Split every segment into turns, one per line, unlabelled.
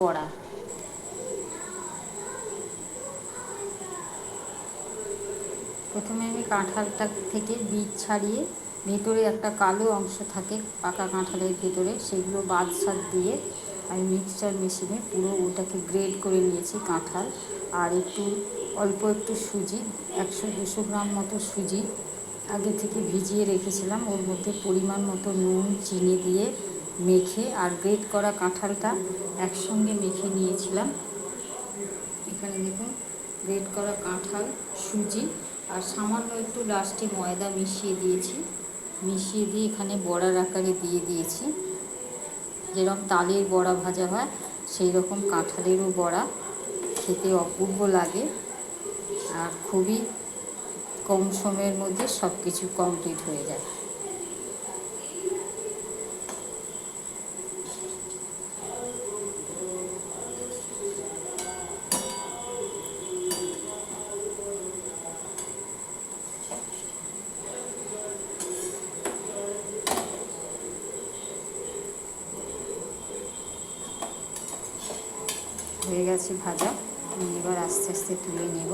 বড়া। প্রথমে আমি কাঁঠালটা থেকে বীজ ছাড়িয়ে ভেতরে একটা কালো অংশ থাকে পাকা কাঁঠালের ভেতরে, সেগুলো বাদ সাদ দিয়ে আমি মিক্সচার মেশিনে পুরো ওটাকে গ্রেড করে নিয়েছি কাঁঠাল। আর অল্প একটু সুজি, 100-200 গ্রাম মতো সুজি আগে থেকে ভিজিয়ে রেখেছিলাম, ওর মধ্যে পরিমাণ মতো নুন চিনি দিয়ে মেখে আর গ্রেট করা কাঁঠালটা একসঙ্গে মেখে নিয়েছিলাম। এখানে দেখুন গ্রেট করা কাঁঠাল, সুজি আর সামান্য একটু লাস্টে ময়দা মিশিয়ে দিয়েছি। মিশিয়ে দিয়ে এখানে বড়ার আকারে দিয়ে দিয়েছি। যেরকম তালের বড়া ভাজা হয় সেই রকম কাঁঠালেরও বড়া, খেতে অপূর্ব লাগে। আর খুবই কম সময়ের মধ্যে সব কিছু কমপ্লিট হয়ে যায়। হয়ে গেছে ভাজা, আমি এবার আস্তে আস্তে তুলে নেব।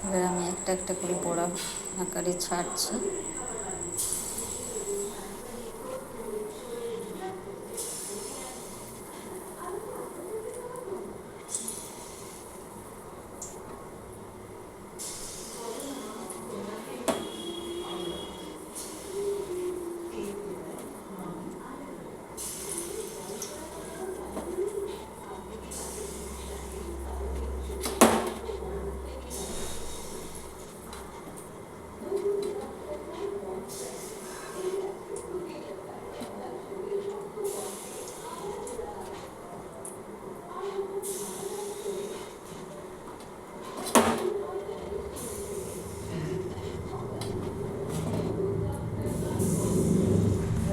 এবার আমি একটা একটা করে বড়া আকারে ছাড়ছি।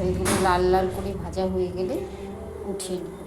এগুলো লাল লাল করে ভাজা হয়ে গেলে উঠিয়ে নেব।